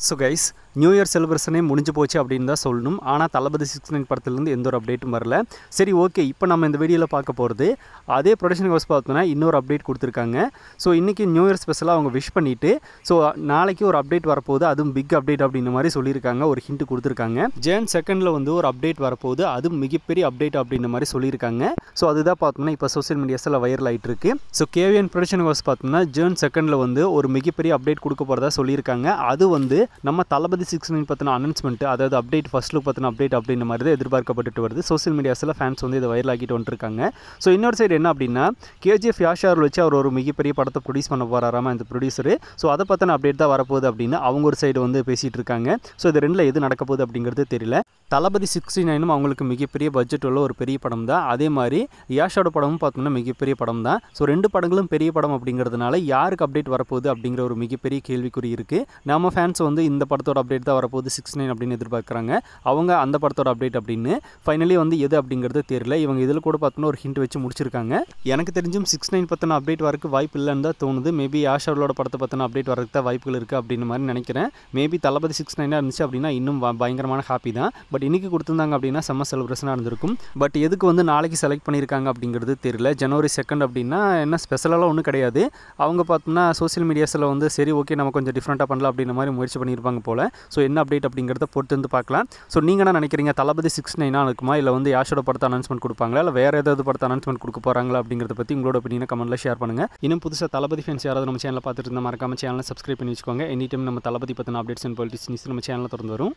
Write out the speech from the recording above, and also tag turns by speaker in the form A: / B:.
A: So guys new year செலிப்ரேஷனே முடிஞ்சு போச்சு அப்படின்னு தான் சொல்லணும். ஆனால் தளபதி 69 படத்துலேருந்து எந்த ஒரு அப்டேட்டும் வரல. சரி ஓகே, இப்போ நம்ம இந்த வீடியோவில் பார்க்க போகிறது அதே ப்ரொடக்ஷன் ஹவுஸ் பார்த்தோன்னா இன்னொரு அப்டேட் கொடுத்துருக்காங்க. ஸோ இன்றைக்கி நியூ இயர் ஸ்பெஷலாக அவங்க விஷ் பண்ணிவிட்டு ஸோ நாளைக்கு ஒரு அப்டேட் வரப்போகுது, அதுவும் பிக் அப்டேட் அப்படின்ற மாதிரி சொல்லியிருக்காங்க. ஒரு ஹிண்ட் கொடுத்துருக்காங்க. Jan 2 வந்து ஒரு அப்டேட் வரப்போகுது, அதுவும் மிகப்பெரிய அப்டேட் அப்படின்ற மாதிரி சொல்லியிருக்காங்க. ஸோ அதுதான் பார்த்தோம்னா இப்போ சோஷியல் மீடியாஸில் வைரல் ஆகிட்டு இருக்கு. ஸோ KVN ப்ரொடக்ஷன் ஹவுஸ் பார்த்தோம்னா Jan 2 வந்து ஒரு மிகப்பெரிய அப்டேட் கொடுக்க போகிறதா சொல்லியிருக்காங்க. அது வந்து நம்ம தளபதி 69 பற்றின அனௌன்ஸ்மெண்ட், அதாவது அப்டேட் ஃபர்ஸ்ட் லுக் பற்றின அப்டேட் அப்படின்ற மாதிரி தான் எதிர்பார்க்கப்பட்டு வருது. சோஷியல் மீடியாஸில் ஃபேன்ஸ் வந்து இதை வைரல் ஆகிட்டு வந்துருக்காங்க. ஸோ இன்னொரு சைடு என்ன அப்படின்னா KGF யாஷார் வச்சு அவர் ஒரு மிகப்பெரிய படத்தை ப்ரொடியூஸ் பண்ண போகிறாராமா இந்த ப்ரொடியூசரு. ஸோ அதை பற்றின அப்டேட் தான் வரப்போகுது அப்படின்னு அவங்க ஒரு சைடு வந்து பேசிகிட்டு இருக்காங்க. ஸோ இது ரெண்டில் எது நடக்க போகுது அப்படிங்கிறது தெரியல. தளபதி 69 அவங்களுக்கு மிகப்பெரிய பட்ஜெட் உள்ள ஒரு பெரிய படம் தான். அதே மாதிரி யாஷோட படமும் பார்த்தோம்னா மிகப்பெரிய படம் தான். ஸோ ரெண்டு படங்களும் பெரிய படம் அப்படிங்கிறதுனால யாருக்கு அப்டேட் வரப்போகுது அப்படிங்கிற ஒரு மிகப்பெரிய கேள்விக்குறி இருக்குது. நம்ம ஃபேன்ஸ் வந்து இந்த படத்தோட அப்டேட் தான் வரப்போகுது 69 அப்படின்னு எதிர்பார்க்குறாங்க. அவங்க அந்த படத்தோட அப்டேட் அப்படின்னு ஃபைனலி வந்து எது அப்படிங்கிறது தெரியல. இவங்க இதில் கூட பார்த்தோன்னா ஒரு ஹிண்ட் வச்சு முடிச்சிருக்காங்க. எனக்கு தெரிஞ்சும் 69 பற்றின அப்டேட் வரக்கு வாய்ப்பு இல்லைன்னு தான் தோணுது. மேபி யாஷோட படத்தை பற்றின அப்டேட் வரக்கு தான் வாய்ப்புகள் இருக்குது அப்படின்னு மாதிரி நினைக்கிறேன். மேபி தளபதி 69 இருந்துச்சு அப்படின்னா இன்னும் பயங்கரமான ஹாப்பி தான். பட் இன்றைக்கி கொடுத்துருந்தாங்க அப்படின்னா செம்ம செலிப்ரேஷனாக இருந்திருக்கும். பட் எதுக்கு வந்து நாளைக்கு செலக்ட் பண்ணியிருக்காங்க அப்படிங்கிறது தெரியல. January 2 அப்படின்னா என்ன ஸ்பெஷலாக ஒன்றும் கிடையாது. அவங்க பார்த்தோம்னா சோஷியல் மீடியாஸில் வந்து சரி ஓகே நம்ம கொஞ்சம் டிஃப்ரெண்ட்டாக பண்ணலாம் அப்படின்ற மாதிரி முயற்சி பண்ணியிருப்பாங்க போல். ஸோ என்ன அப்டேட் அப்படிங்கிறத பொறுத்து வந்து பார்க்கலாம். ஸோ நீங்கள் என்ன நினைக்கிறீங்க, தளபதி 69 இருக்குமா, இல்லை வந்து யாஷோட படத்தை அனௌன்ஸ்மெண்ட் கொடுப்பாங்களா, இல்லை வேறு ஏதாவது படத்தை அனௌன்ஸ்மெண்ட் கொடுக்க போகிறாங்களா அப்படிங்கிறத பற்றி உங்களோட ஒப்பீனியனை கமெண்ட்டில் ஷேர் பண்ணுங்கள். இன்னும் புதுசாக தளபதி ஃபேன்ஸ் யாராவது நம்ம சேனலில் பார்த்துட்டு இருந்தால் மறக்காம சேனலை சப்ஸ்கிரைப் பண்ணி வச்சுக்கோங்க. எனி டைம் நம்ம தளபதி பற்றின அப்டேட்ஸ் அண்ட் பாலிட்டிக்ஸ் நியூஸ் நம்ம சேனலில் திறந்து வரும்.